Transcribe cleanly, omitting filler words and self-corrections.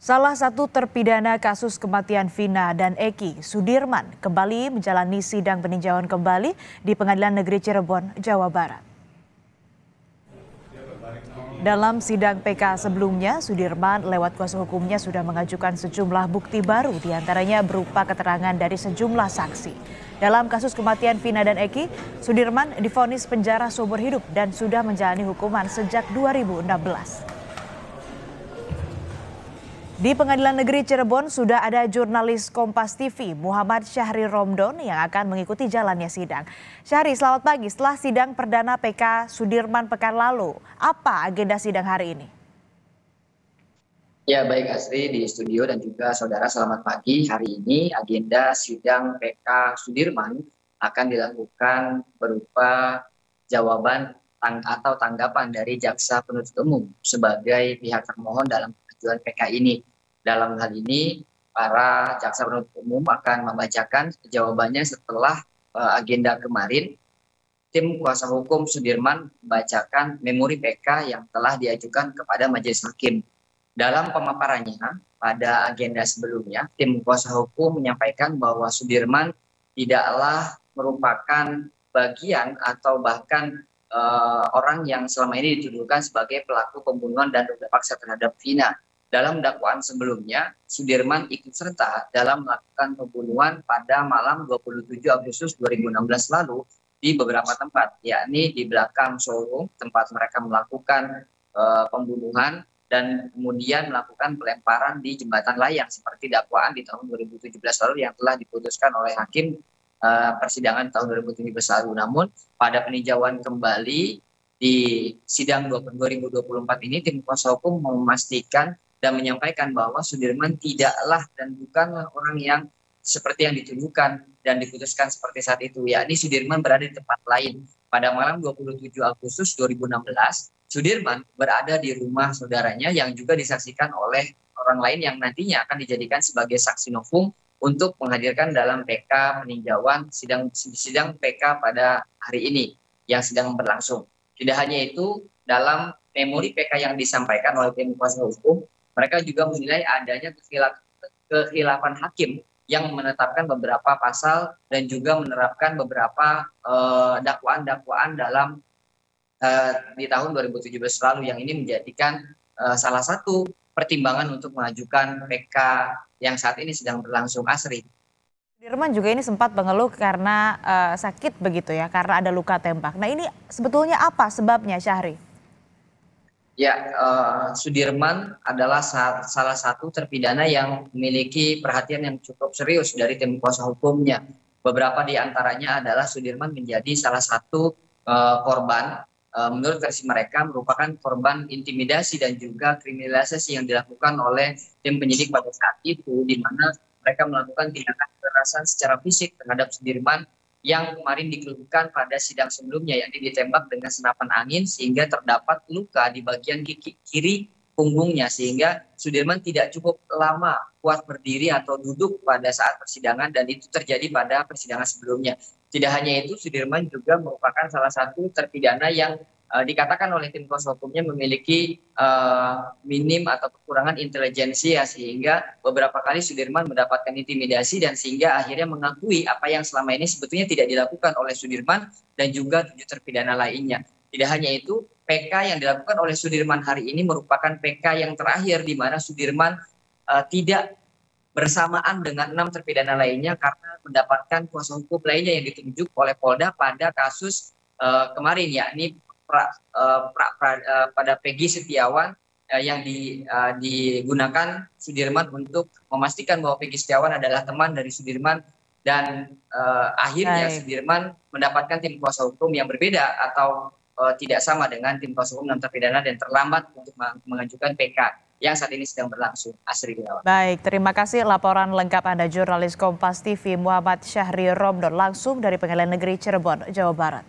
Salah satu terpidana kasus kematian Vina dan Eki, Sudirman, kembali menjalani sidang peninjauan kembali di Pengadilan Negeri Cirebon, Jawa Barat. Dalam sidang PK sebelumnya, Sudirman lewat kuasa hukumnya sudah mengajukan sejumlah bukti baru, diantaranya berupa keterangan dari sejumlah saksi. Dalam kasus kematian Vina dan Eki, Sudirman divonis penjara seumur hidup dan sudah menjalani hukuman sejak 2016. Di Pengadilan Negeri Cirebon sudah ada jurnalis Kompas TV Muhammad Syahri Romdon yang akan mengikuti jalannya sidang. Syahri, selamat pagi. Setelah sidang perdana PK Sudirman pekan lalu, apa agenda sidang hari ini? Ya, baik Asri di studio dan juga saudara, selamat pagi. Hari ini agenda sidang PK Sudirman akan dilakukan berupa jawaban atau tanggapan dari jaksa penuntut umum sebagai pihak termohon dalam pengajuan PK ini. Dalam hal ini, para jaksa penuntut umum akan membacakan jawabannya setelah agenda kemarin. Tim kuasa hukum Sudirman membacakan memori PK yang telah diajukan kepada majelis hakim. Dalam pemaparannya pada agenda sebelumnya, tim kuasa hukum menyampaikan bahwa Sudirman tidaklah merupakan bagian atau bahkan orang yang selama ini dituduhkan sebagai pelaku pembunuhan dan ruda paksa terhadap Vina. Dalam dakwaan sebelumnya, Sudirman ikut serta dalam melakukan pembunuhan pada malam 27 Agustus 2016 lalu di beberapa tempat, yakni di belakang showroom tempat mereka melakukan pembunuhan, dan kemudian melakukan pelemparan di jembatan layang seperti dakwaan di tahun 2017 lalu yang telah diputuskan oleh hakim persidangan tahun 2017 lalu. Namun pada peninjauan kembali di sidang 2024 ini, tim kuasa hukum memastikan dan menyampaikan bahwa Sudirman tidaklah dan bukanlah orang yang seperti yang dituduhkan dan diputuskan seperti saat itu, yakni Sudirman berada di tempat lain. Pada malam 27 Agustus 2016, Sudirman berada di rumah saudaranya yang juga disaksikan oleh orang lain yang nantinya akan dijadikan sebagai saksi novum untuk menghadirkan dalam PK peninjauan sidang PK pada hari ini yang sedang berlangsung. Tidak hanya itu, dalam memori PK yang disampaikan oleh tim kuasa hukum, mereka juga menilai adanya kekhilafan hakim yang menetapkan beberapa pasal dan juga menerapkan beberapa dakwaan-dakwaan dalam di tahun 2017 lalu, yang ini menjadikan salah satu pertimbangan untuk mengajukan PK yang saat ini sedang berlangsung, Asri. Sudirman juga ini sempat mengeluh karena sakit begitu ya, karena ada luka tembak. Nah, ini sebetulnya apa sebabnya, Syahri? Ya, Sudirman adalah salah satu terpidana yang memiliki perhatian yang cukup serius dari tim kuasa hukumnya. Beberapa di antaranya adalah Sudirman menjadi salah satu korban, menurut versi mereka merupakan korban intimidasi dan juga kriminalisasi yang dilakukan oleh tim penyidik pada saat itu, di mana mereka melakukan tindakan kekerasan secara fisik terhadap Sudirman yang kemarin dikeluhkan pada sidang sebelumnya, yakni ditembak dengan senapan angin sehingga terdapat luka di bagian kiri punggungnya, sehingga Sudirman tidak cukup lama kuat berdiri atau duduk pada saat persidangan, dan itu terjadi pada persidangan sebelumnya. Tidak hanya itu, Sudirman juga merupakan salah satu terpidana yang dikatakan oleh tim kuasa hukumnya memiliki minim atau kekurangan intelijensi, ya, sehingga beberapa kali Sudirman mendapatkan intimidasi dan sehingga akhirnya mengakui apa yang selama ini sebetulnya tidak dilakukan oleh Sudirman dan juga 7 terpidana lainnya. Tidak hanya itu, PK yang dilakukan oleh Sudirman hari ini merupakan PK yang terakhir di mana Sudirman tidak bersamaan dengan 6 terpidana lainnya karena mendapatkan kuasa hukum lainnya yang ditunjuk oleh Polda pada kasus kemarin, yakni pada Peggy Setiawan yang digunakan Sudirman untuk memastikan bahwa Peggy Setiawan adalah teman dari Sudirman, dan akhirnya Sudirman mendapatkan tim kuasa hukum yang berbeda atau tidak sama dengan tim kuasa hukum 6 terpidana dan terlambat untuk mengajukan PK yang saat ini sedang berlangsung. Asri Gunawan. Baik, terima kasih laporan lengkap Anda jurnalis Kompas TV Muhammad Syahri Romdon langsung dari Pengadilan Negeri Cirebon, Jawa Barat.